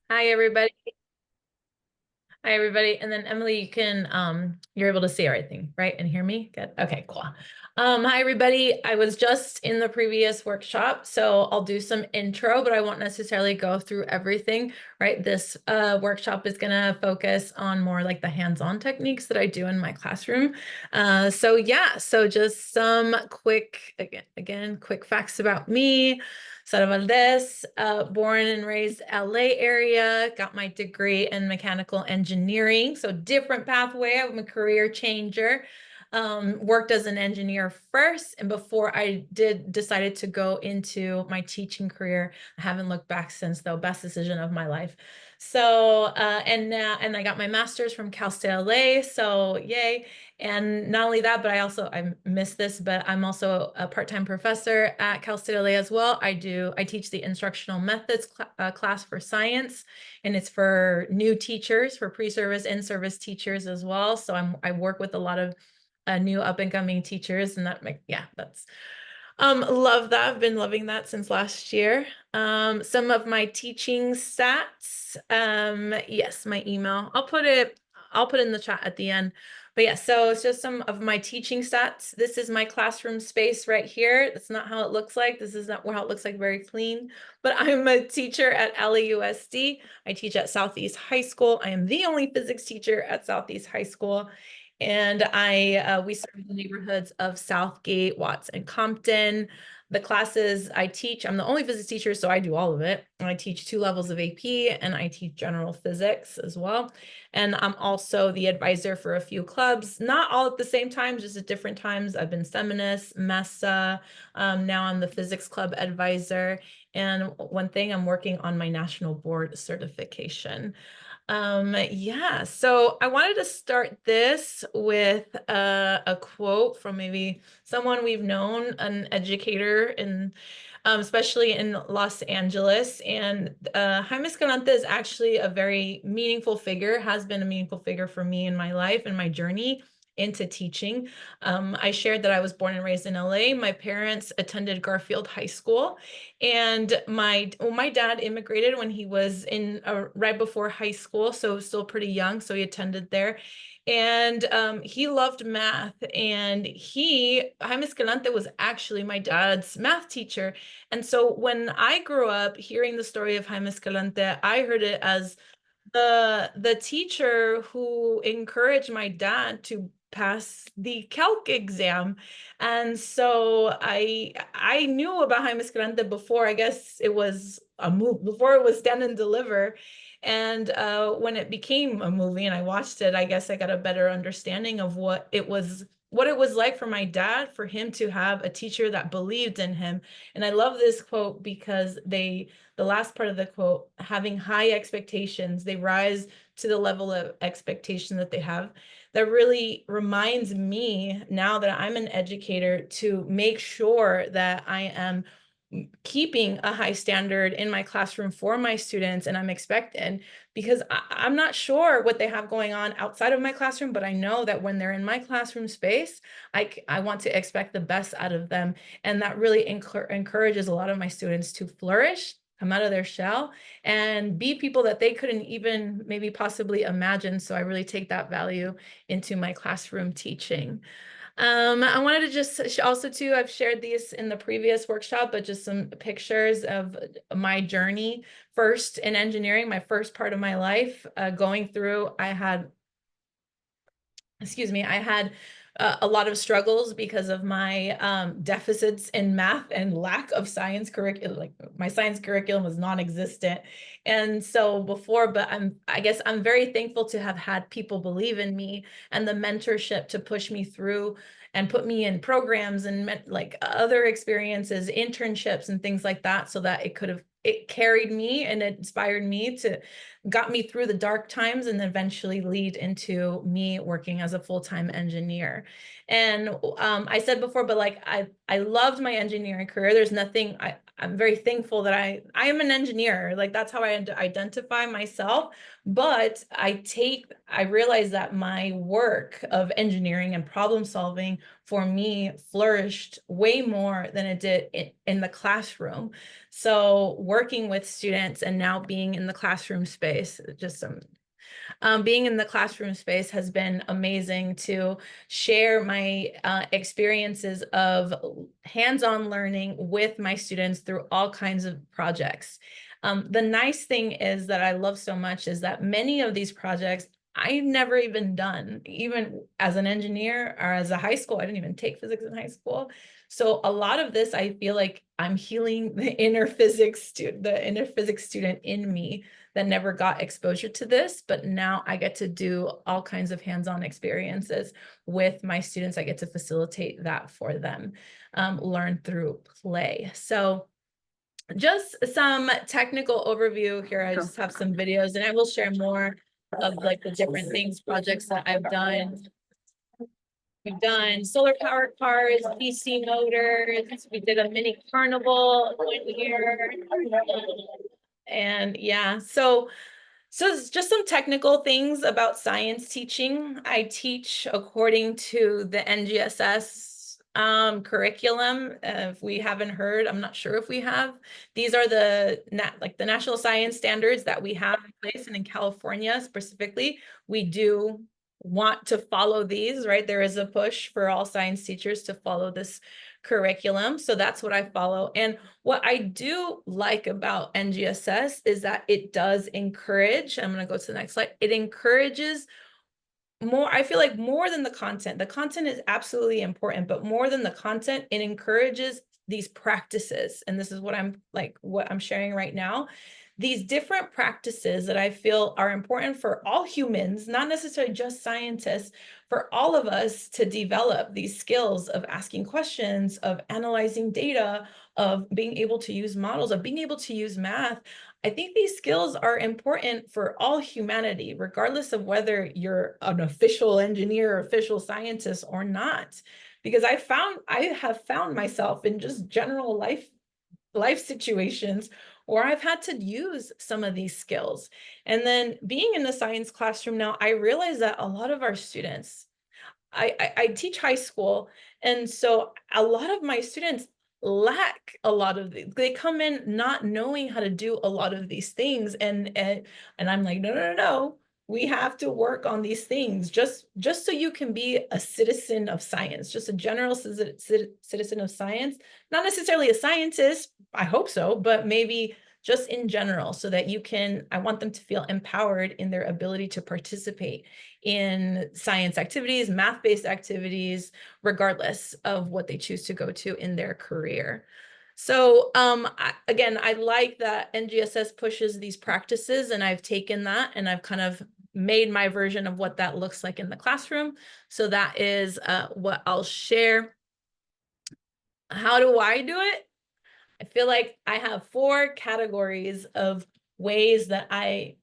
Hi, everybody. Hi, everybody. And then Emily, you're able to see everything, right? And hear me? Good. Okay, cool. Hi, everybody. I was just in the previous workshop, so I'll do some intro, but I won't necessarily go through everything, right? This workshop is gonna focus on more like the hands-on techniques that I do in my classroom. So just some quick, quick facts about me. Sara Valdez, born and raised LA area, got my degree in mechanical engineering. So different pathway. I'm a career changer. Worked as an engineer first, and before I decided to go into my teaching career. I haven't looked back since, though. Best decision of my life. And I got my master's from Cal State LA. So yay. And not only that, but I missed this, but I'm also a part-time professor at Cal State LA as well. I teach the instructional methods class for science, and it's for new teachers, for pre-service and service teachers as well. So I work with a lot of new up and coming teachers, and that's love that. I've been loving that since last year. Some of my teaching stats. Yes, my email. I'll put it in the chat at the end. But yeah, so it's just some of my teaching stats. This is my classroom space right here. That's not how it looks like. This is not how it looks like, very clean. But I'm a teacher at LAUSD. I teach at Southeast High School. I am the only physics teacher at Southeast High School. And we serve the neighborhoods of Southgate, Watts, and Compton. The classes I teach, I'm the only physics teacher, so I do all of it. I teach 2 levels of AP, and I teach general physics as well. And I'm also the advisor for a few clubs, not all at the same time, just at different times. I've been Seminus, MESA. Now I'm the physics club advisor. And one thing, I'm working on my national board certification. Yeah, so I wanted to start this with a quote from maybe someone we've known, an educator in especially in Los Angeles. And Jaime Escalante is actually a very meaningful figure, has been a meaningful figure for me in my life and my journey into teaching. I shared that I was born and raised in LA. My parents attended Garfield High School, and my dad immigrated when he was in right before high school, so still pretty young. So he attended there, and he loved math. And Jaime Escalante was actually my dad's math teacher. And so when I grew up hearing the story of Jaime Escalante, I heard it as the teacher who encouraged my dad to pass the calc exam. And so I knew about Jaime Escalante before, I guess it was a move, before it was Stand and Deliver. And when it became a movie and I watched it, I guess I got a better understanding of what it was like for my dad, for him to have a teacher that believed in him. And I love this quote because the last part of the quote, having high expectations, they rise to the level of expectation that they have. That really reminds me, now that I'm an educator, to make sure that I am keeping a high standard in my classroom for my students, and I'm expected, because I'm not sure what they have going on outside of my classroom, but I know that when they're in my classroom space, I want to expect the best out of them. And that really encourages a lot of my students to flourish, come out of their shell, and be people that they couldn't even maybe possibly imagine. So I really take that value into my classroom teaching. I wanted to just also too, I've shared these in the previous workshop, but just some pictures of my journey first in engineering, my first part of my life, going through, I had a lot of struggles because of my deficits in math and lack of science curriculum. Like my science curriculum was non-existent. And so but I guess I'm very thankful to have had people believe in me, and the mentorship to push me through and put me in programs and like other experiences, internships and things like that, so that it carried me and it inspired me to got me through the dark times and eventually lead into me working as a full-time engineer. And I said before, but like I loved my engineering career. There's nothing I'm very thankful that I am an engineer. Like that's how I identify myself. But I realize that my work of engineering and problem solving for me flourished way more than it did in the classroom. So working with students and now being in the classroom space, just being in the classroom space has been amazing to share my experiences of hands-on learning with my students through all kinds of projects. The nice thing is that I love so much is that many of these projects I've never even done, even as an engineer or as a high school. I didn't even take physics in high school. So a lot of this, I feel like I'm healing the inner physics student in me that never got exposure to this, but now I get to do all kinds of hands-on experiences with my students. I get to facilitate that for them, learn through play. So just some technical overview here. I just have some videos and I will share more of like the different things, projects that I've done. We've done solar powered cars, PC motors. We did a mini carnival 1 year. And yeah, so it's just some technical things about science teaching. I teach according to the NGSS curriculum. If we haven't heard, I'm not sure if we have. These are the national science standards that we have in place, and in California specifically, we do want to follow these, right? There is a push for all science teachers to follow this curriculum. So that's what I follow. And what I do like about NGSS is that it does encourage, I'm going to go to the next slide. It encourages more, I feel like more than the content. The content is absolutely important, but more than the content, it encourages these practices. And this is what I'm sharing right now. These different practices that I feel are important for all humans, not necessarily just scientists, for all of us to develop these skills of asking questions, of analyzing data, of being able to use models, of being able to use math. I think these skills are important for all humanity, regardless of whether you're an official engineer or official scientist or not. Because I have found myself in just general life situations where I've had to use some of these skills. And then being in the science classroom now, I realize that a lot of our students, I teach high school, and so a lot of my students lack a lot of they come in not knowing how to do a lot of these things, and I'm like, no, we have to work on these things just so you can be a citizen of science, just a general citizen of science, not necessarily a scientist, I hope so, but maybe just in general, so that I want them to feel empowered in their ability to participate in science activities, math-based activities, regardless of what they choose to go to in their career. So again, I like that NGSS pushes these practices, and I've taken that and I've kind of made my version of what that looks like in the classroom. So that is what I'll share. How do I do it? I feel like I have 4 categories of ways that I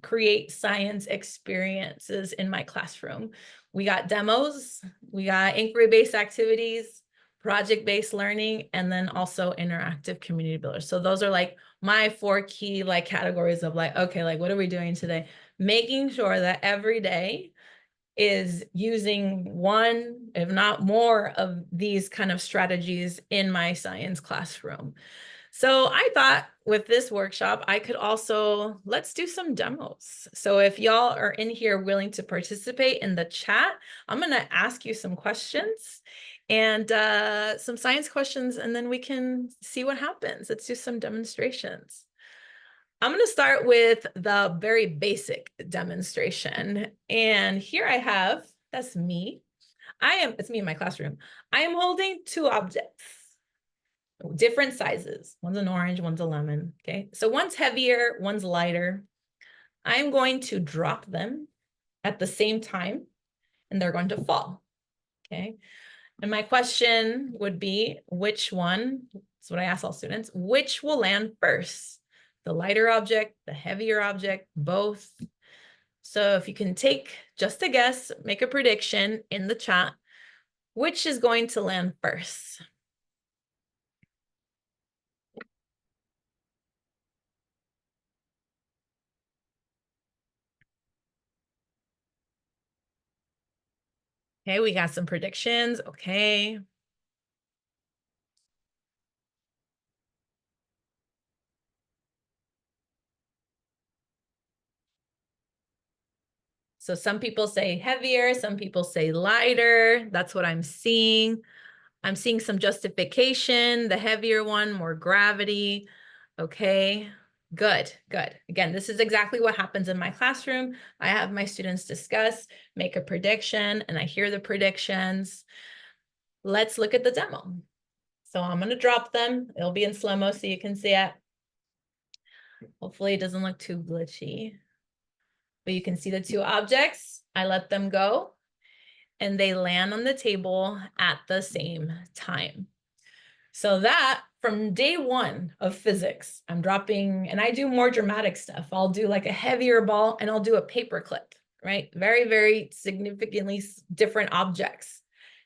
create science experiences in my classroom. We got demos, we got inquiry-based activities, project-based learning, and then also interactive community builders. So those are like my 4 key categories of okay, what are we doing today? Making sure that every day is using one, if not more, of these kind of strategies in my science classroom. So I thought with this workshop, I could also, let's do some demos. So if y'all are in here willing to participate in the chat, I'm going to ask you some questions and some science questions, and then we can see what happens. Let's do some demonstrations. I'm going to start with the very basic demonstration. And here I have, that's me. It's me in my classroom. I am holding 2 objects, different sizes. One's an orange, one's a lemon. Okay, so one's heavier, one's lighter. I'm going to drop them at the same time, and they're going to fall. Okay, and my question would be, which one, that's what I ask all students, which will land first? The lighter object, the heavier object, both? So if you can take just a guess, make a prediction in the chat, which is going to land first? Okay, we got some predictions. Okay. So some people say heavier, some people say lighter. That's what I'm seeing. I'm seeing some justification, the heavier one, more gravity. Okay, good, good. Again, this is exactly what happens in my classroom. I have my students discuss, make a prediction, and I hear the predictions. Let's look at the demo. So I'm going to drop them. It'll be in slow-mo so you can see it. Hopefully it doesn't look too glitchy. But you can see the two objects. I let them go and they land on the table at the same time. So that from day one of physics, I'm dropping, and I do more dramatic stuff. I'll do like a heavier ball and I'll do a paper clip, right? Very, very significantly different objects.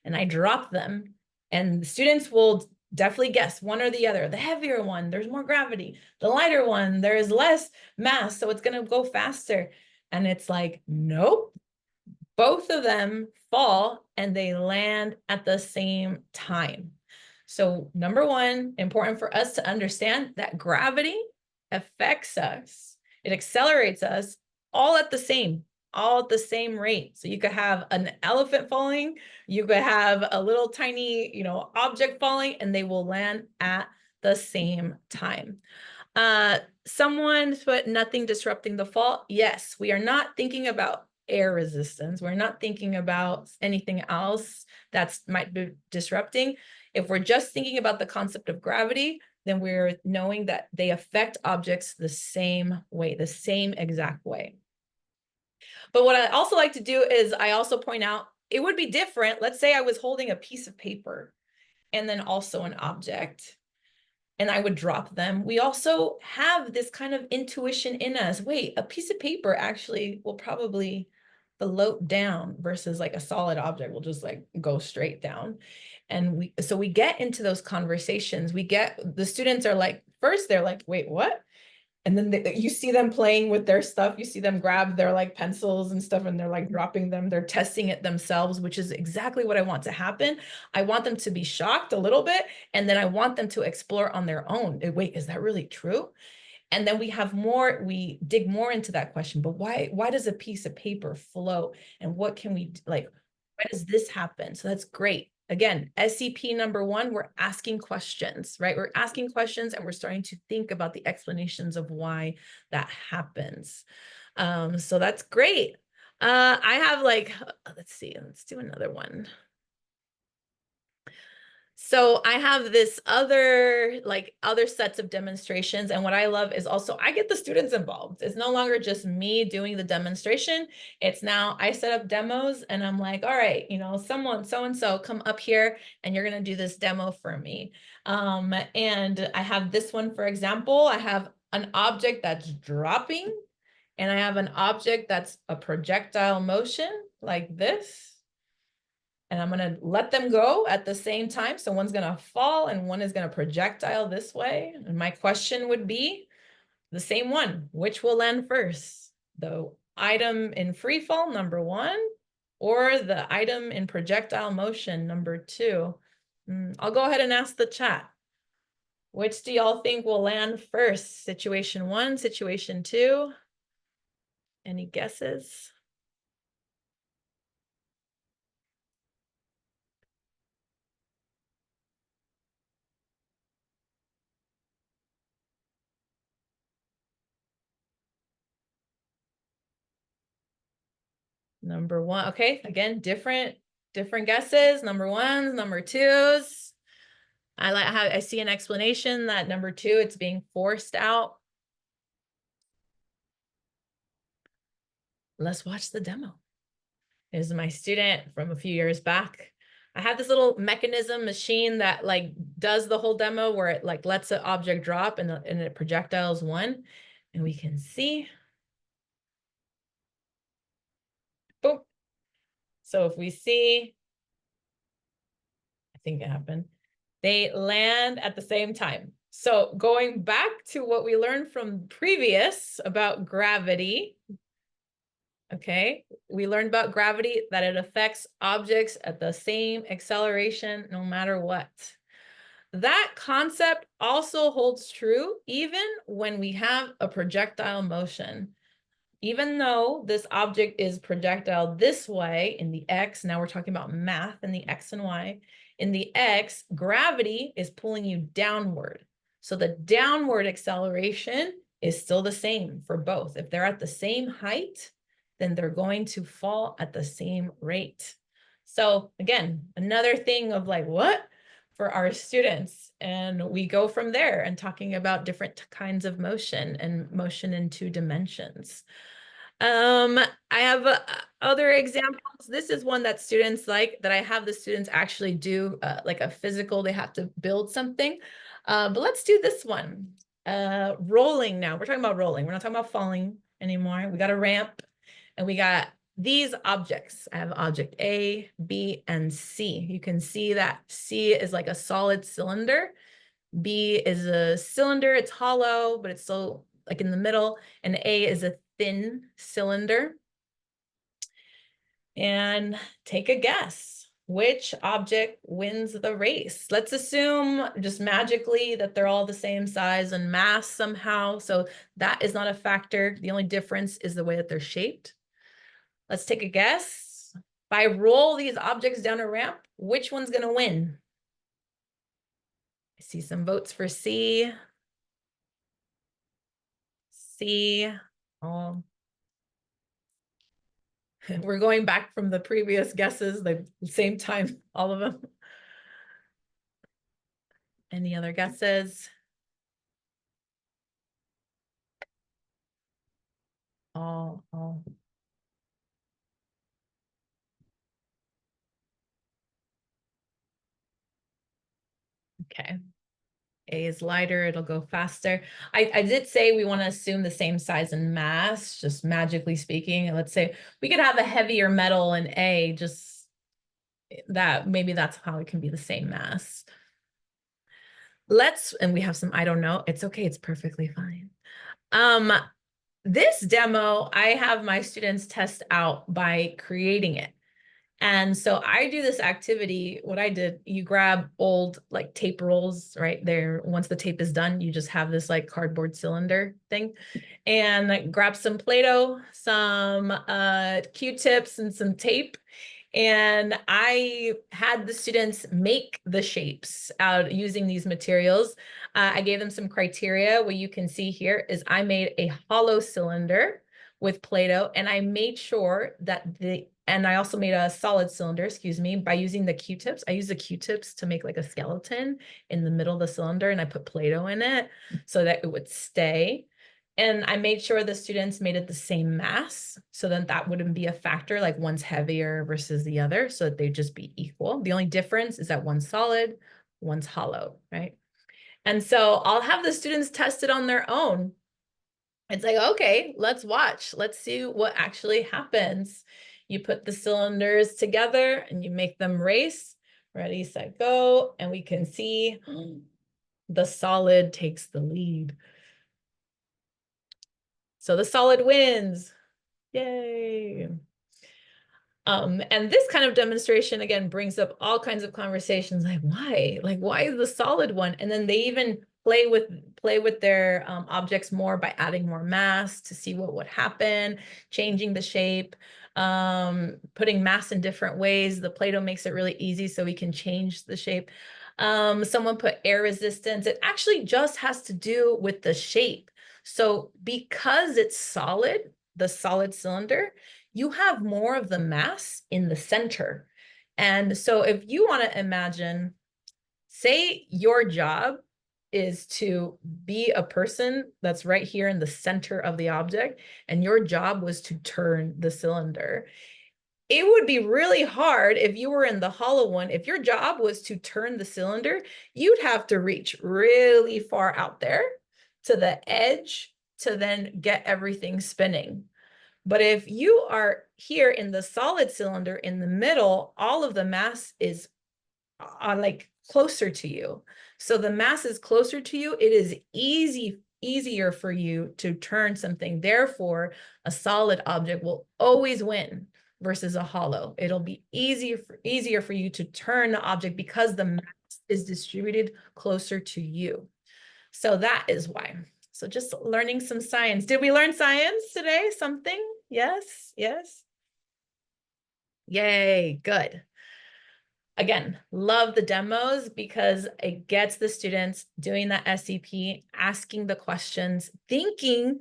And I drop them and the students will definitely guess one or the other. The heavier one, there's more gravity. The lighter one, there is less mass, so it's going to go faster. And it's like, nope, both of them fall and they land at the same time. So number one, important for us to understand that gravity affects us. It accelerates us all at the same rate. So you could have an elephant falling, you could have a little tiny, object falling, and they will land at the same time. Someone put nothing disrupting the fall. Yes, we are not thinking about air resistance. We're not thinking about anything else that might be disrupting. If we're just thinking about the concept of gravity, then we're knowing that they affect objects the same way, the same exact way. But what I also like to do is I also point out it would be different. Let's say I was holding a piece of paper and then also an object, and I would drop them. We also have this kind of intuition in us. Wait, a piece of paper actually will probably float down versus like a solid object will just like go straight down. And so we get into those conversations. The students are like, first they're like, wait, what? And then you see them playing with their stuff. You see them grab their like pencils and stuff and they're like dropping them. They're testing it themselves, which is exactly what I want to happen. I want them to be shocked a little bit. And then I want them to explore on their own. Wait, is that really true? And then we dig more into that question, but why does a piece of paper float? And what can we, like, why does this happen? So that's great. Again, SCP number one, we're asking questions, right? We're asking questions and we're starting to think about the explanations of why that happens. So that's great. I have like, let's see, let's do another one. So I have this other sets of demonstrations. And what I love is also I get the students involved. It's no longer just me doing the demonstration. It's now I set up demos and I'm like, all right, someone, so-and-so come up here and you're going to do this demo for me. And I have this one, for example, I have an object that's dropping and I have an object that's a projectile motion like this. And I'm going to let them go at the same time. So one's going to fall and one is going to projectile this way. And my question would be the same one. Which will land first? The item in free fall, number one, or the item in projectile motion, number two? I'll go ahead and ask the chat. Which do y'all think will land first? Situation one, situation two? Any guesses? Number one. Okay, again, different guesses. Number ones, number twos. I like how I see an explanation that number two, it's being forced out. Let's watch the demo. This is my student from a few years back. I have this little mechanism machine that like does the whole demo where it like lets an object drop and it projectiles one. And we can see. Boom. So if we see, I think it happened. They land at the same time. So going back to what we learned from previous about gravity, Okay, we learned about gravity, that it affects objects at the same acceleration no matter what. That concept also holds true even when we have a projectile motion. Even though this object is projectile this way in the X, now we're talking about math in the X and Y. In the X, gravity is pulling you downward. So the downward acceleration is still the same for both. If they're at the same height, then they're going to fall at the same rate. So again, another thing of like, what? For our students. And we go from there and talking about different kinds of motion and motion in 2 dimensions. I have other examples. This is one that students like, that I have the students actually do like a physical, they have to build something. But let's do this one. Rolling now. We're talking about rolling. We're not talking about falling anymore. We got a ramp and we got these objects. I have object A, B, and C. You can see that C is like a solid cylinder. B is a cylinder, it's hollow, but it's still like in the middle. And A is a thin cylinder. And take a guess. Which object wins the race? Let's assume just magically that they're all the same size and mass somehow. So that is not a factor. The only difference is the way that they're shaped. Let's take a guess. If I roll these objects down a ramp, which one's going to win? I see some votes for C. C. Oh. We're going back from the previous guesses, the same time, all of them. Any other guesses? Oh. Okay. A is lighter, it'll go faster. I did say we want to assume the same size and mass, just magically speaking. And let's say we could have a heavier metal in A, just that, maybe that's how it can be the same mass. And we have some, I don't know, it's okay, it's perfectly fine. This demo, I have my students test out by creating it. And so I do this activity. What I did, you grab old like tape rolls right there. Once the tape is done, you just have this like cardboard cylinder thing, and like, grab some Play-Doh, some Q-tips and some tape. And I had the students make the shapes out using these materials. I gave them some criteria. What you can see here is I made a hollow cylinder with Play-Doh, and I made sure that and I also made a solid cylinder, excuse me, by using the Q-tips. I use the Q-tips to make like a skeleton in the middle of the cylinder, and I put Play-Doh in it so that it would stay. And I made sure the students made it the same mass, so then that wouldn't be a factor, like one's heavier versus the other, so that they'd just be equal. The only difference is that one's solid, one's hollow, right? And so I'll have the students test it on their own. It's like, okay, let's watch. Let's see what actually happens. You put the cylinders together and you make them race. Ready, set, go. And we can see the solid takes the lead. So the solid wins. Yay. And this kind of demonstration, again, brings up all kinds of conversations like, why? Like, why is the solid one? And then they even play with their objects more by adding more mass to see what would happen, changing the shape, putting mass in different ways. The Play-Doh makes it really easy so we can change the shape. Someone put air resistance. It actually just has to do with the shape. So because it's solid, the solid cylinder, you have more of the mass in the center. And so if you want to imagine, say your job is to be a person that's right here in the center of the object, and your job was to turn the cylinder. It would be really hard if you were in the hollow one. If your job was to turn the cylinder, you'd have to reach really far out there to the edge to then get everything spinning. But if you are here in the solid cylinder in the middle, all of the mass is like closer to you. So the mass is closer to you. It is easy easier for you to turn something. Therefore, a solid object will always win versus a hollow. It'll be easier for you to turn the object because the mass is distributed closer to you. So that is why. So just learning some science. Did we learn science today? Something? Yes, yes. Yay, good. Again, love the demos because it gets the students doing that SCP, asking the questions, thinking,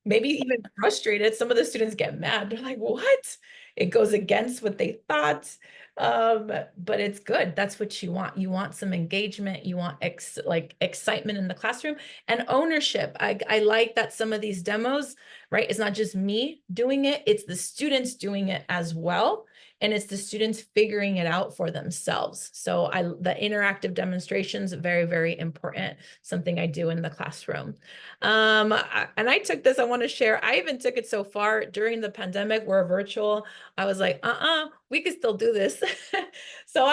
maybe even frustrated. Some of the students get mad. They're like, what? It goes against what they thought. But it's good. That's what you want. You want some engagement. You want excitement in the classroom and ownership. I like that some of these demos, right? It's not just me doing it. It's the students doing it as well. And it's the students figuring it out for themselves. So the interactive demonstrations, very, very important, something I do in the classroom. And I took this, I want to share, I even took it so far during the pandemic, we're virtual. I was like, we could still do this. So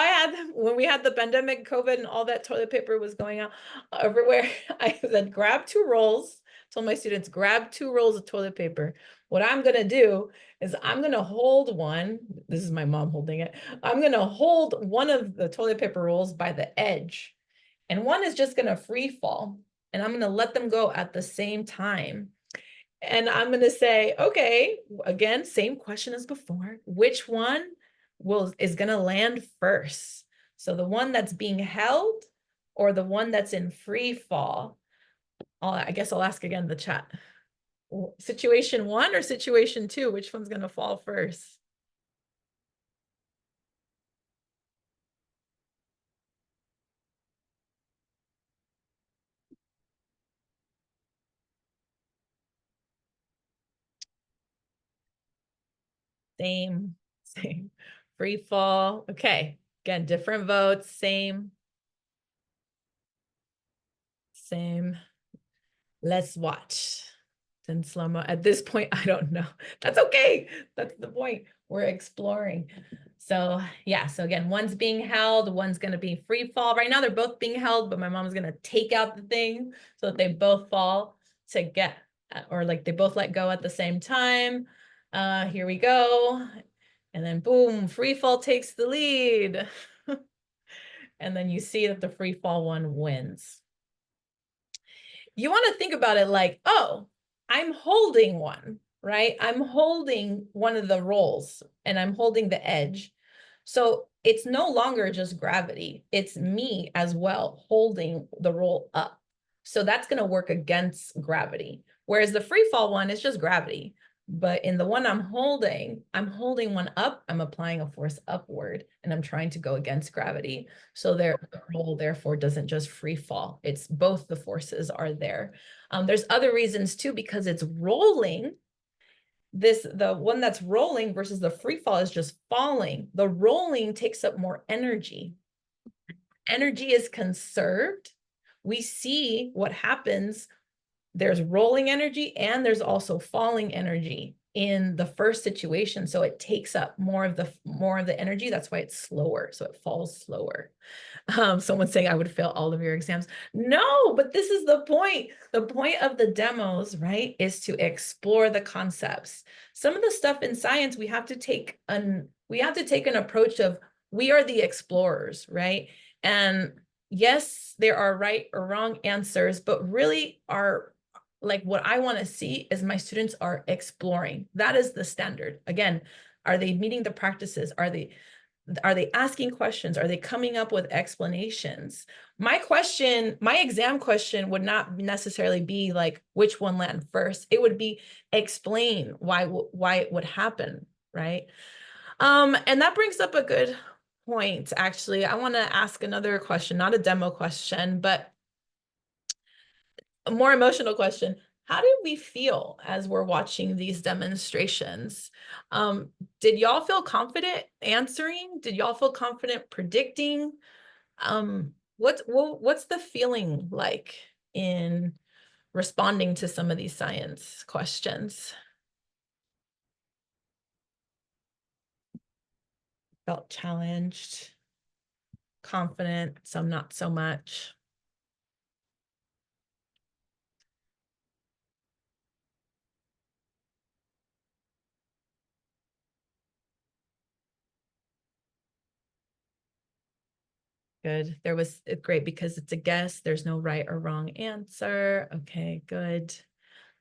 when we had the pandemic, COVID, and all that toilet paper was going out everywhere, I said, grab 2 rolls, told my students, grab 2 rolls of toilet paper. What I'm going to do is I'm going to hold one. This is my mom holding it. I'm going to hold one of the toilet paper rolls by the edge, and one is just going to free fall. And I'm going to let them go at the same time. And I'm going to say, okay, again, same question as before. Which one is going to land first? So the one that's being held or the one that's in free fall? I guess I'll ask again in the chat. Situation 1 or situation 2, which one's going to fall first? Same. Free fall. Okay. Again, different votes, same. Let's watch. In slow-mo. At this point, I don't know. That's okay. That's the point. We're exploring. So yeah, so again, one's being held, one's going to be free fall. Right now, they're both being held, but my mom's going to take out the thing so that they both fall or like they both let go at the same time. Here we go. And then boom, free fall takes the lead. And then you see that the free fall one wins. You want to think about it like, oh, I'm holding one, right? I'm holding one of the rolls and I'm holding the edge. So it's no longer just gravity. It's me as well holding the roll up. So that's going to work against gravity. Whereas the free fall one is just gravity. But in the one I'm holding one up, I'm applying a force upward and I'm trying to go against gravity. So the roll therefore doesn't just free fall. It's both the forces are there. There's other reasons too, because it's rolling. The one that's rolling versus the free fall is just falling. The rolling takes up more energy. Energy is conserved. We see what happens. There's rolling energy and there's also falling energy in the first situation. So it takes up more of the energy. That's why it's slower. So it falls slower. Someone's saying I would fail all of your exams. No, but this is the point. The point of the demos, right, is to explore the concepts. Some of the stuff in science, we have to take an approach of we are the explorers, right? And yes, there are right or wrong answers, but really what I want to see is my students are exploring. That is the standard. Again, are they meeting the practices? Are they asking questions? Are they coming up with explanations? My exam question would not necessarily be like, which one land first? It would be explain why it would happen, right? And that brings up a good point, actually. I want to ask another question, not a demo question, but a more emotional question. How did we feel as we're watching these demonstrations? Did y'all feel confident answering? Did y'all feel confident predicting? What's the feeling like in responding to some of these science questions? Felt challenged, confident, some not so much. Good. There was great because it's a guess. There's no right or wrong answer. Okay, good.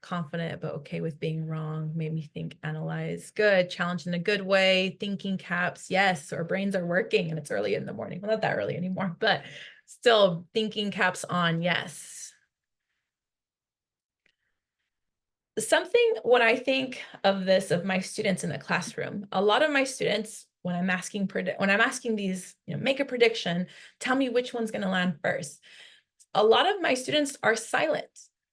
Confident, but okay with being wrong. Made me think, analyze. Good. Challenge in a good way. Thinking caps. Yes, our brains are working and it's early in the morning. Well, not that early anymore, but still thinking caps on. Yes. Something when I think of this, of my students in the classroom, a lot of my students, when I'm asking these, make a prediction, tell me which one's going to land first. A lot of my students are silent.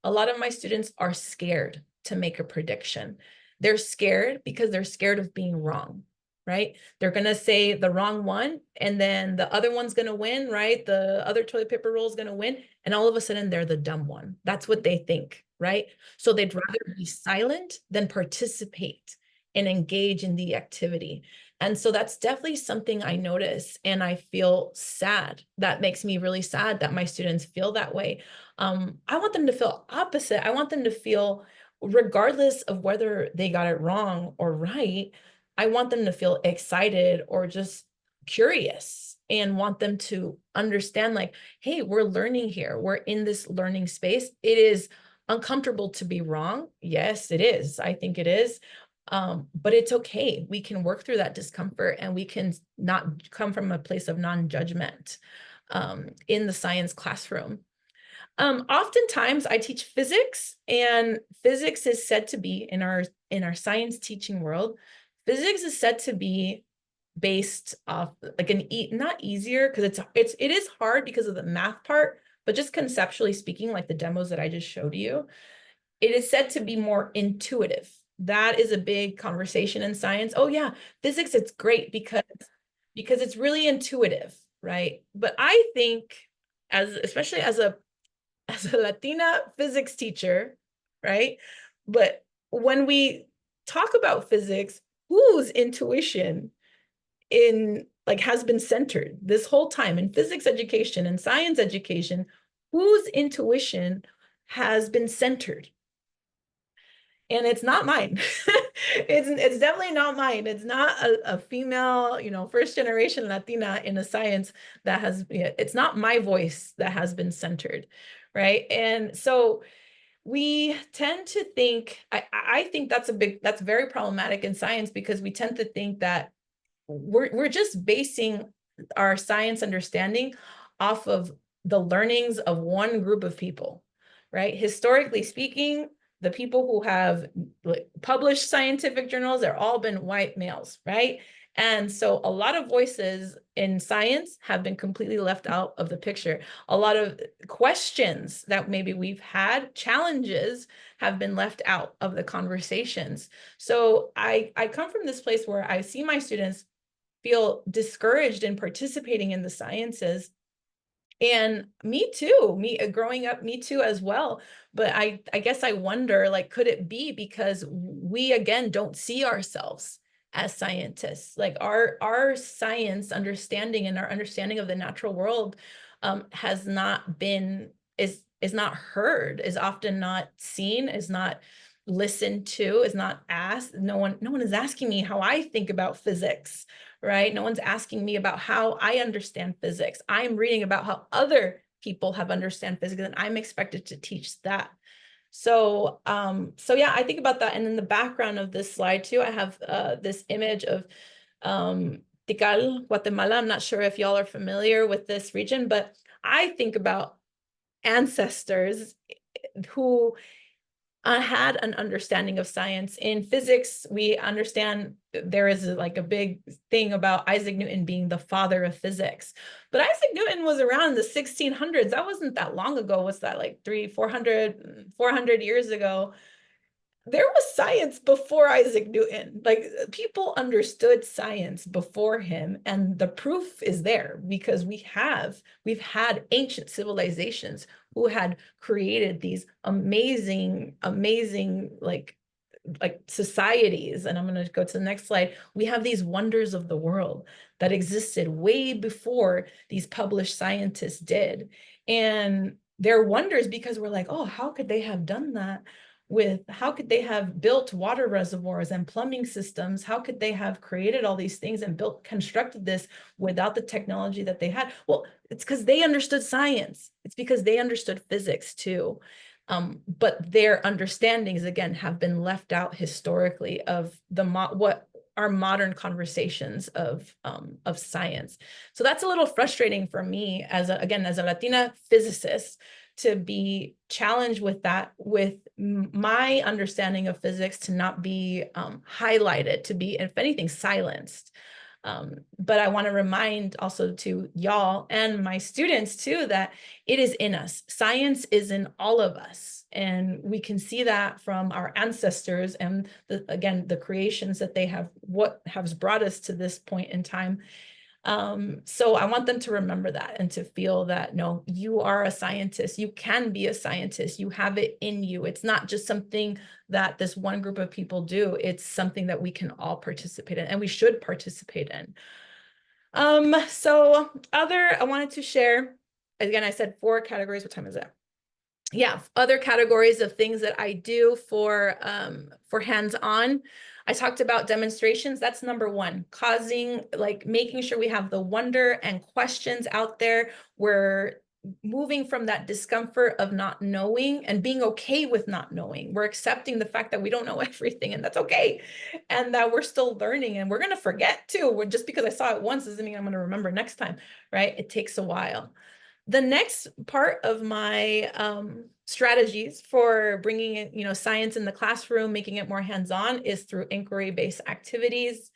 A lot of my students are scared to make a prediction. They're scared because they're scared of being wrong, right? They're going to say the wrong one, and then the other one's going to win, right? The other toilet paper roll is going to win. And all of a sudden, they're the dumb one. That's what they think, right? So they'd rather be silent than participate and engage in the activity. And so that's definitely something I notice, and I feel sad. That makes me really sad that my students feel that way. I want them to feel opposite. I want them to feel, regardless of whether they got it wrong or right, I want them to feel excited or just curious, and want them to understand, like, hey, we're learning here. We're in this learning space. It is uncomfortable to be wrong. Yes, it is. I think it is. But it's okay. We can work through that discomfort, and we can not come from a place of non-judgment in the science classroom. Oftentimes I teach physics, and physics is said to be in our science teaching world, physics is said to be based off like not easier, because it is hard because of the math part, but just conceptually speaking, like the demos that I just showed you, it is said to be more intuitive. That is a big conversation in science. Oh yeah, physics, it's great because it's really intuitive, right? But I think, especially as a Latina physics teacher, right? But when we talk about physics, whose intuition has been centered this whole time in physics education and science education, whose intuition has been centered? And it's not mine. It's definitely not mine. It's not a female, first generation Latina in a science that has, it's not my voice that has been centered, right? And so we tend to think, I think that's very problematic in science, because we tend to think that we're just basing our science understanding off of the learnings of one group of people, right? Historically speaking, the people who have published scientific journals, they're all been white males, right? And so a lot of voices in science have been completely left out of the picture. A lot of questions that maybe we've had, challenges, have been left out of the conversations. So I come from this place where I see my students feel discouraged in participating in the sciences. And me too, growing up, me too as well. But I guess I wonder, like, could it be because we, again, don't see ourselves as scientists? Like our science understanding and our understanding of the natural world has not been, is not heard, is often not seen, is not listened to, is not asked. No one is asking me how I think about physics, right? No one's asking me about how I understand physics. I'm reading about how other people have understand physics, and I'm expected to teach that. So, yeah, I think about that. And in the background of this slide too, I have this image of Tikal, Guatemala. I'm not sure if y'all are familiar with this region, but I think about ancestors who had an understanding of science. In physics, we understand there is like a big thing about Isaac Newton being the father of physics. But Isaac Newton was around in the 1600s. That wasn't that long ago. What's that, like 400 years ago? There was science before Isaac Newton. Like, people understood science before him, and the proof is there because we've had ancient civilizations who had created these amazing like societies. And I'm going to go to the next slide. We have these wonders of the world that existed way before these published scientists did. And they're wonders because we're like, oh, how could they have done that? with how could they have built water reservoirs and plumbing systems? How could they have created all these things and constructed this without the technology that they had? Well, it's because they understood science. It's because they understood physics too. But their understandings, again, have been left out historically of what are modern conversations of science. So that's a little frustrating for me as a Latina physicist, to be challenged with that, with my understanding of physics to not be highlighted, to be, if anything, silenced. But I want to remind also to y'all and my students too, that it is in us. Science is in all of us. And we can see that from our ancestors and again, the creations that they have, what has brought us to this point in time. So I want them to remember that and to feel that, no, you are a scientist. You can be a scientist. You have it in you. It's not just something that this one group of people do. It's something that we can all participate in, and we should participate in. So I wanted to share, again, I said 4 categories. What time is it? Yeah, other categories of things that I do for hands-on. I talked about demonstrations. That's number 1, making sure we have the wonder and questions out there. We're moving from that discomfort of not knowing and being okay with not knowing. We're accepting the fact that we don't know everything, and that's okay. And that we're still learning, and we're going to forget too. Just because I saw it once doesn't mean I'm going to remember next time, right? It takes a while. The next part of my strategies for bringing in, science in the classroom, making it more hands-on, is through inquiry-based activities.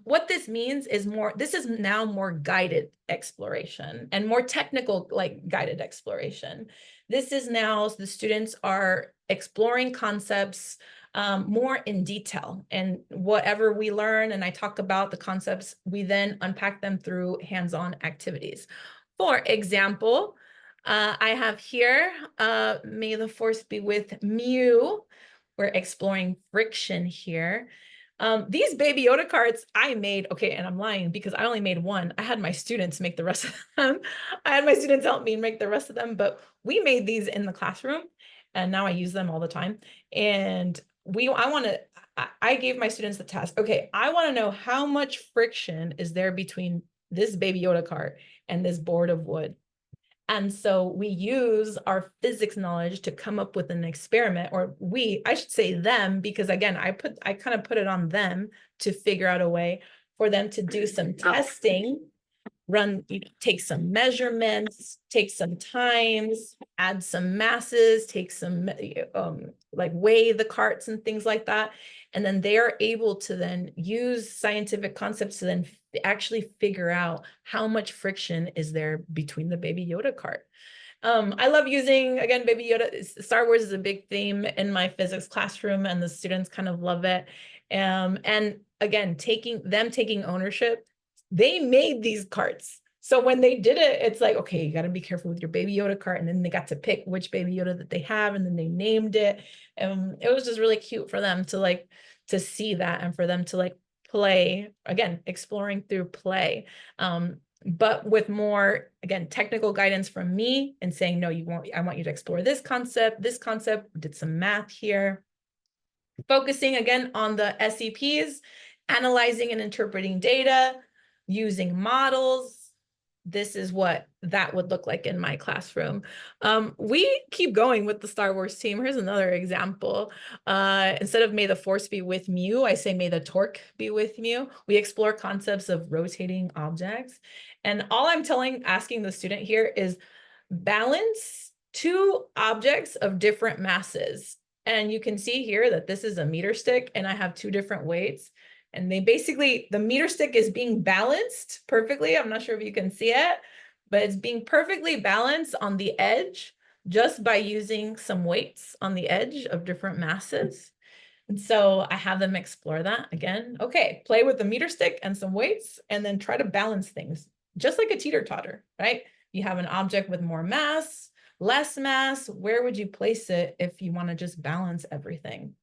What this means is this is now more guided exploration and more technical, like guided exploration. This is now the students are exploring concepts more in detail, and whatever we learn, and I talk about the concepts, we then unpack them through hands-on activities. For example, I have here, may the force be with Mew. We're exploring friction here. These Baby Yoda carts I made, okay, and I'm lying because I only made one. I had my students make the rest of them. I had my students help me make the rest of them, but we made these in the classroom, and now I use them all the time. And I gave my students the task, okay, I want to know how much friction is there between this Baby Yoda cart and this board of wood. And so we use our physics knowledge to come up with an experiment, or I should say them, because again, I kind of put it on them to figure out a way for them to do some testing, take some measurements, take some times, add some masses, take some, weigh the carts and things like that. And then they are able to then use scientific concepts to then actually figure out how much friction is there between the Baby Yoda cart. I love using, again, Baby Yoda. Star Wars is a big theme in my physics classroom, and the students kind of love it. And again, taking ownership. They made these carts. So when they did it, it's like, okay, you got to be careful with your Baby Yoda cart. And then they got to pick which Baby Yoda that they have, and then they named it. And it was just really cute for them to see that, and for them to play, again, exploring through play. But with more, again, technical guidance from me and saying, no, I want you to explore this concept, did some math here. Focusing again on the SEPs, analyzing and interpreting data, using models. This is what that would look like in my classroom. We keep going with the Star Wars team. Here's another example. Instead of may the force be with Mew, I say may the torque be with Mew. We explore concepts of rotating objects. And all I'm asking the student here is balance 2 objects of different masses. And you can see here that this is a meter stick, and I have 2 different weights. And the meter stick is being balanced perfectly. I'm not sure if you can see it, but it's being perfectly balanced on the edge just by using some weights on the edge of different masses. And so I have them explore that again. Okay, play with the meter stick and some weights, and then try to balance things just like a teeter-totter, right? You have an object with more mass, less mass. Where would you place it if you want to just balance everything?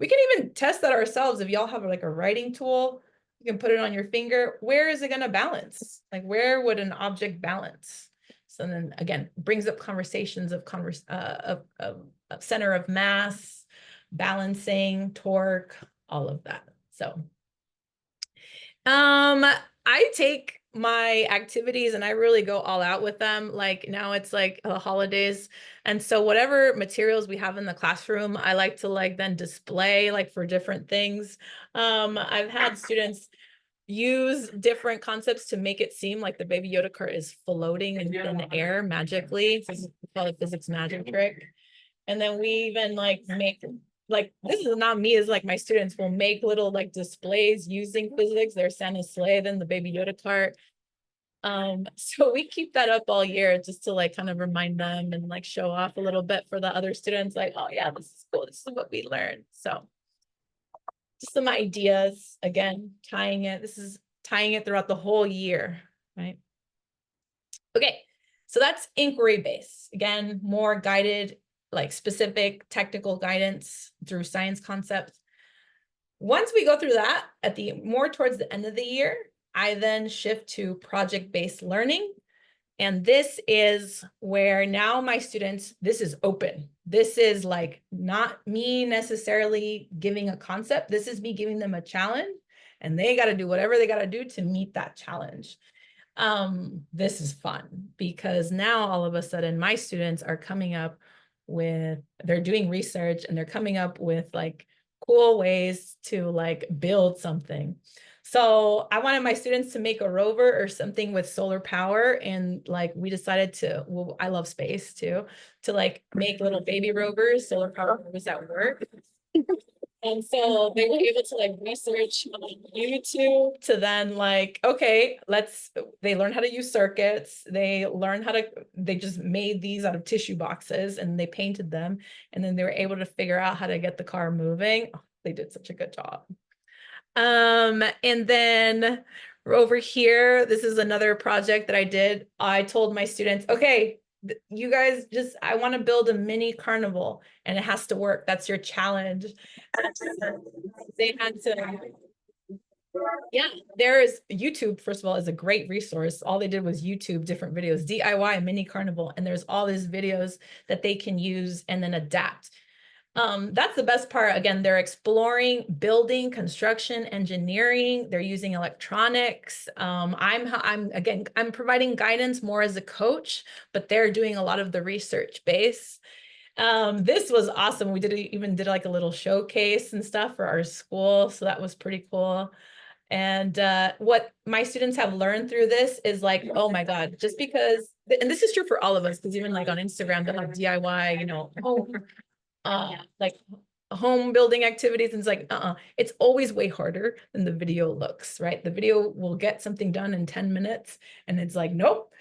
We can even test that ourselves. If y'all have a writing tool, you can put it on your finger. Where is it going to balance? Where would an object balance? So then again, brings up conversations of center of mass, balancing, torque, all of that. So I take my activities and I really go all out with them. Like now it's like the holidays. And so whatever materials we have in the classroom, I like to like then display like for different things. I've had students use different concepts to make it seem like the Baby Yoda cart is floating in thin air magically. We call it physics magic trick. And then we even like make like, this is not me, is like my students will make little like displays using physics, their Santa sleigh, then the Baby Yoda cart. So we keep that up all year just to like kind of remind them and like show off a little bit for the other students, like, oh yeah, this is cool, this is what we learned. So just some ideas, again, tying it, this is tying it throughout the whole year, right? Okay, so that's inquiry based. Again, more guided, like specific technical guidance through science concepts. Once we go through that, at the more towards the end of the year, I then shift to project-based learning. And this is where now my students, this is open. This is like not me necessarily giving a concept. This is me giving them a challenge, and they got to do whatever they got to do to meet that challenge. This is fun because now all of a sudden my students are coming up with, they're doing research and they're coming up with like cool ways to like build something. So I wanted my students to make a rover or something with solar power. And like, we decided to, well, I love space too, to like make little baby rovers, solar power rovers that work. And so they were able to like research on YouTube to then like, okay, they learn how to use circuits. They learn how to, they just made these out of tissue boxes and they painted them. And then they were able to figure out how to get the car moving. Oh, they did such a good job. And then over here, this is another project that I did. I told my students, okay, you guys just, I want to build a mini carnival and it has to work. That's your challenge. They had to, yeah, there is YouTube, first of all, is a great resource. All they did was YouTube different videos, DIY mini carnival, and there's all these videos that they can use and then adapt. That's the best part. Again, they're exploring building, construction, engineering. They're using electronics. I'm providing guidance more as a coach, but they're doing a lot of the research base. This was awesome. We even did like a little showcase and stuff for our school. So that was pretty cool. And what my students have learned through this is like, oh my God, just because, and this is true for all of us, because even like on Instagram, they'll have DIY, like home building activities. And it's like, it's always way harder than the video looks, right? The video will get something done in 10 minutes and it's like, nope,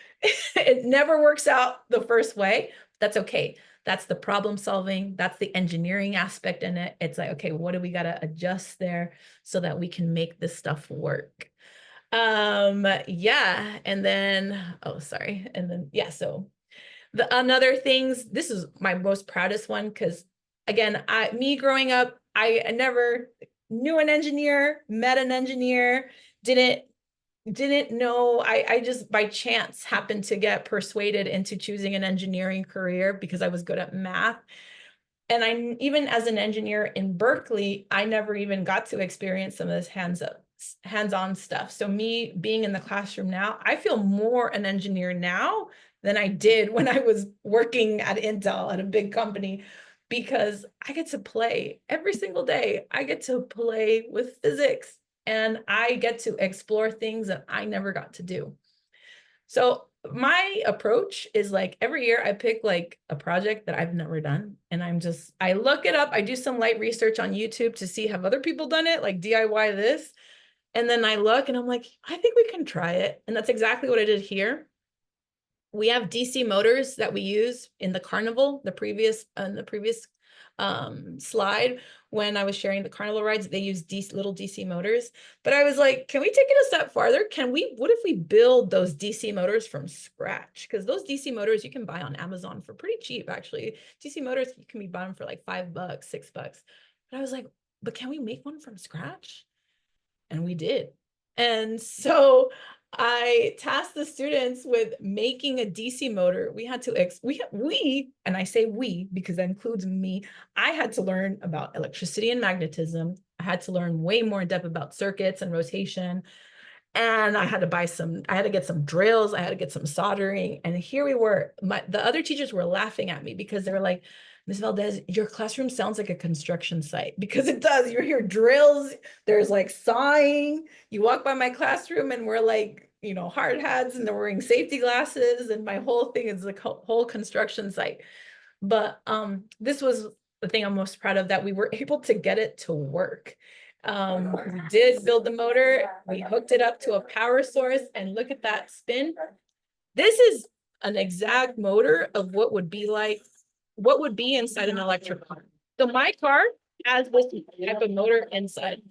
it never works out the first way. That's okay. That's the problem solving. That's the engineering aspect in it. It's like, okay, what do we got to adjust there so that we can make this stuff work? Yeah. And then, oh, sorry. And then, yeah, so another things, this is my most proudest one, because again, me growing up, I never knew an engineer, met an engineer, didn't know. I just by chance happened to get persuaded into choosing an engineering career because I was good at math. And even as an engineer in Berkeley, I never even got to experience some of this hands-on stuff. So me being in the classroom now, I feel more an engineer now than I did when I was working at Intel at a big company, because I get to play every single day. I get to play with physics and I get to explore things that I never got to do. So my approach is like every year I pick like a project that I've never done, and I look it up. I do some light research on YouTube to see have other people done it, like DIY this. And then I look and I'm like, I think we can try it. And that's exactly what I did here. We have DC motors that we use in the carnival, the previous slide, when I was sharing the carnival rides, they use little DC motors. But I was like, can we take it a step farther? What if we build those DC motors from scratch? Because those DC motors you can buy on Amazon for pretty cheap, actually. DC motors, you can be buying for like $5, $6. But I was like, but can we make one from scratch? And we did. And so I tasked the students with making a DC motor. We had to, and I say we because that includes me, I had to learn about electricity and magnetism. I had to learn way more in depth about circuits and rotation. And I had to I had to get some drills, I had to get some soldering. And here we were. The other teachers were laughing at me because they were like, Ms. Valdez, your classroom sounds like a construction site, because it does. You hear drills, there's like sawing. You walk by my classroom and we're like, hard hats, and they're wearing safety glasses. And my whole thing is like a whole construction site. But this was the thing I'm most proud of, that we were able to get it to work. We did build the motor, we hooked it up to a power source, and look at that spin. This is an exact motor of what would be inside an electric car. So my car has this type of motor inside.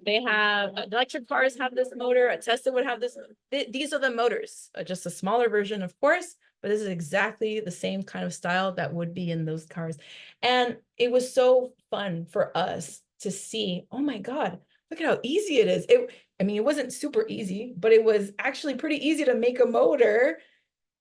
They have electric cars have this motor. A Tesla would have this. These are the motors, just a smaller version, of course, but this is exactly the same kind of style that would be in those cars. And it was so fun for us to see, oh my God, look at how easy it is. I mean, it wasn't super easy, but it was actually pretty easy to make a motor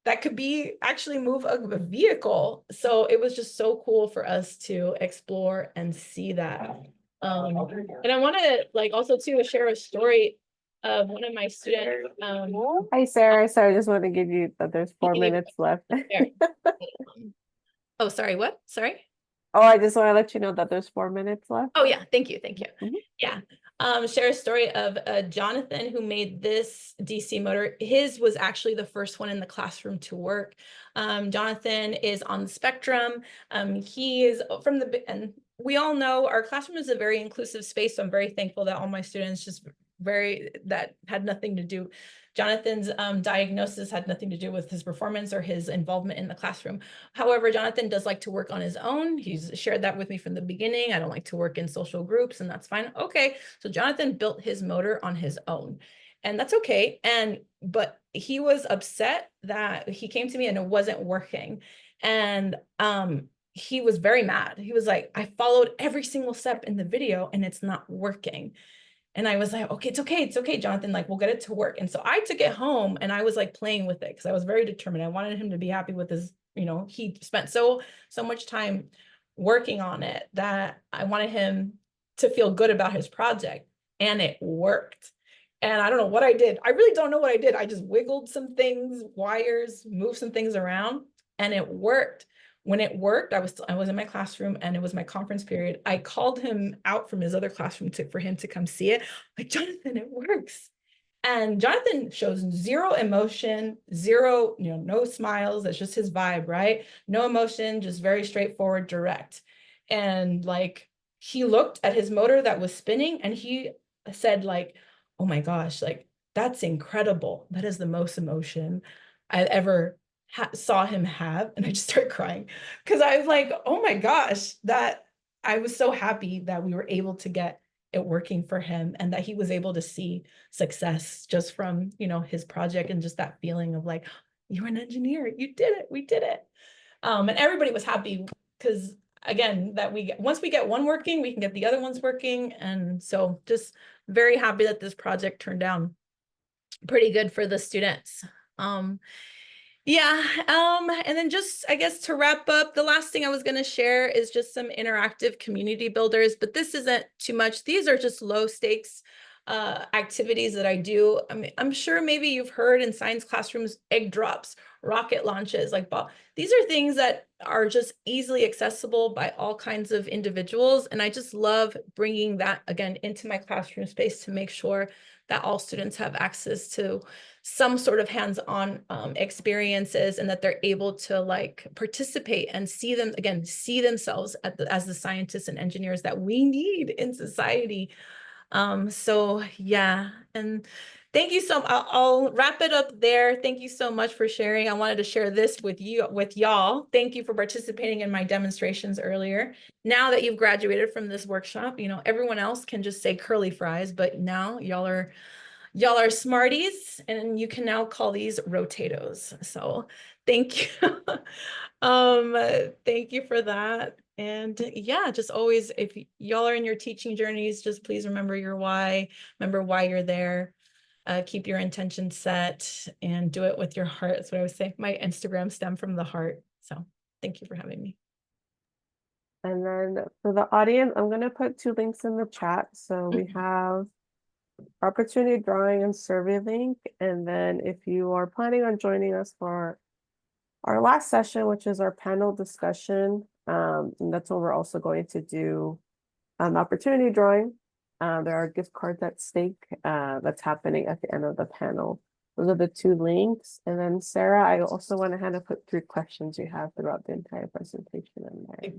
that could actually move a vehicle. So it was just so cool for us to explore and see that. And I want to also too share a story of one of my students. Hi, Sarah. So I just want to give you that there's 4 minutes left. Oh, sorry, what? Sorry? Oh, I just want to let you know that there's 4 minutes left. Oh yeah, thank you. Mhm. Yeah. Share a story of Jonathan, who made this DC motor. His was actually the first one in the classroom to work. Jonathan is on the spectrum. He is and we all know our classroom is a very inclusive space. So I'm very thankful that all my students that had nothing to do. Jonathan's diagnosis had nothing to do with his performance or his involvement in the classroom. However, Jonathan does like to work on his own. He's shared that with me from the beginning. I don't like to work in social groups, and that's fine. Okay, so Jonathan built his motor on his own, and that's okay. But he was upset that he came to me and it wasn't working. And he was very mad. He was like, I followed every single step in the video and it's not working. And I was like, okay, it's okay, Jonathan, like we'll get it to work. And so I took it home and I was like playing with it because I was very determined. I wanted him to be happy with his, he spent so much time working on it that I wanted him to feel good about his project, and it worked. And I don't know what I did. I really don't know what I did. I just wiggled some things, wires, moved some things around, and it worked. When it worked, I was in my classroom and it was my conference period. I called him out from his other classroom for him to come see it. Like, Jonathan, it works. And Jonathan shows zero emotion, zero, no smiles. That's just his vibe, right? No emotion, just very straightforward, direct. And like, he looked at his motor that was spinning and he said like, oh my gosh, like that's incredible. That is the most emotion I ever saw him have. And I just started crying because I was like, oh my gosh, that I was so happy that we were able to get it working for him and that he was able to see success just from, his project, and just that feeling of like, you're an engineer, you did it, we did it. And everybody was happy because again, once we get one working, we can get the other ones working. And so just very happy that this project turned out pretty good for the students. Yeah, and then just, I guess, to wrap up, the last thing I was going to share is just some interactive community builders, but this isn't too much. These are just low stakes activities that I do. I mean, I'm sure maybe you've heard in science classrooms, egg drops, rocket launches, like these are things that are just easily accessible by all kinds of individuals. And I just love bringing that again into my classroom space to make sure that all students have access to some sort of hands-on experiences, and that they're able to like participate and see themselves as the scientists and engineers that we need in society. So yeah, and thank you so much. I'll wrap it up there. Thank you so much for sharing. I wanted to share this with y'all. Thank you for participating in my demonstrations earlier. Now that you've graduated from this workshop, everyone else can just say curly fries, but now y'all are smarties, and you can now call these rotatos. So thank you. Thank you for that. And yeah, just always, if y'all are in your teaching journeys, just please remember your why, remember why you're there. keep your intention set and do it with your heart. That's what I would say. My Instagram stem from the heart. So thank you for having me. And then for the audience, I'm going to put 2 links in the chat. So we have opportunity drawing and survey link. And then if you are planning on joining us for our last session, which is our panel discussion, and that's what we're also going to do opportunity drawing. There are gift cards at stake that's happening at the end of the panel. Those are the 2 links. And then Sarah, I also went ahead and put 3 questions you have throughout the entire presentation in there.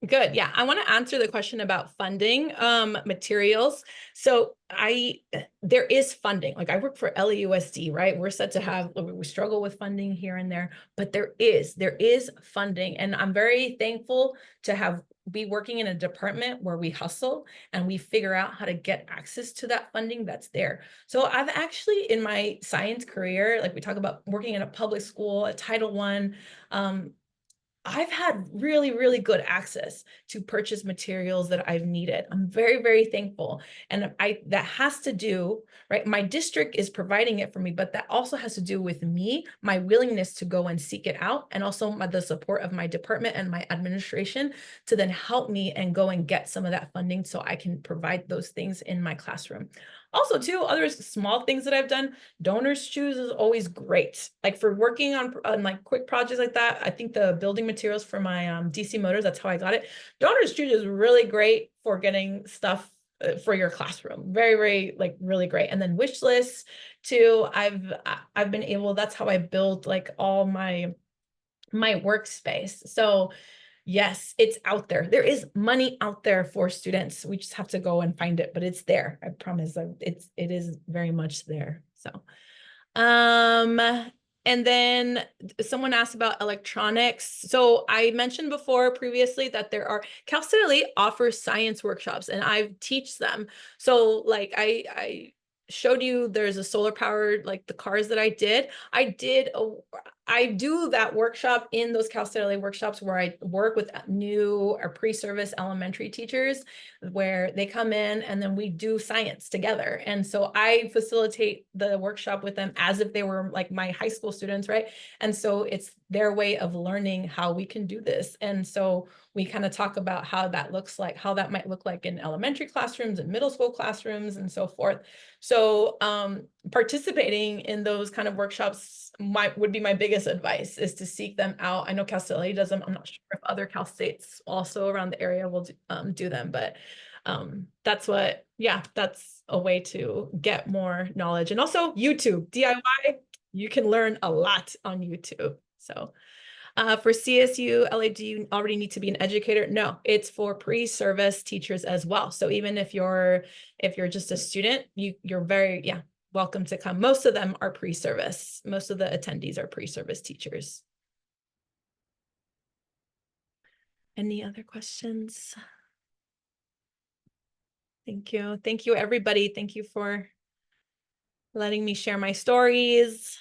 Good. Yeah. I want to answer the question about funding materials. So there is funding. Like I work for LAUSD, right? We're set to have, we struggle with funding here and there, but there is funding. And I'm very thankful to be working in a department where we hustle and we figure out how to get access to that funding that's there. So I've actually, in my science career, like we talk about working in a public school, a Title I, I've had really, really good access to purchase materials that I've needed. I'm very, very thankful. And that has to do, right? My district is providing it for me, but that also has to do with me, my willingness to go and seek it out, and also the support of my department and my administration to then help me and go and get some of that funding so I can provide those things in my classroom. Also, too, other small things that I've done, donors choose is always great. Like for working on like quick projects like that, I think the building materials for my DC motors, that's how I got it. Donors choose is really great for getting stuff for your classroom. Very, very like really great. And then wish lists too. I've been able, that's how I build like all my workspace. So yes, it's out there. There is money out there for students. We just have to go and find it, but it's there. I promise. It is very much there. So, and then someone asked about electronics. So I mentioned previously that Cal State LA offers science workshops and I teach them. So like I showed you there's a solar powered, like the cars that I do that workshop in those Cal State LA workshops where I work with new or pre-service elementary teachers where they come in and then we do science together. And so I facilitate the workshop with them as if they were like my high school students, right? And so it's their way of learning how we can do this. And so we kind of talk about how that looks like, how that might look like in elementary classrooms and middle school classrooms and so forth. So participating in those kind of workshops would be my biggest advice, is to seek them out. I know Cal State LA does them. I'm not sure if other Cal States also around the area will do them, but that's a way to get more knowledge. And also YouTube, DIY, you can learn a lot on YouTube. So for CSU LA, do you already need to be an educator? No, it's for pre-service teachers as well. So even if you're just a student, you're very welcome to come. Most of them are pre-service. Most of the attendees are pre-service teachers. Any other questions? Thank you. Thank you, everybody. Thank you for letting me share my stories.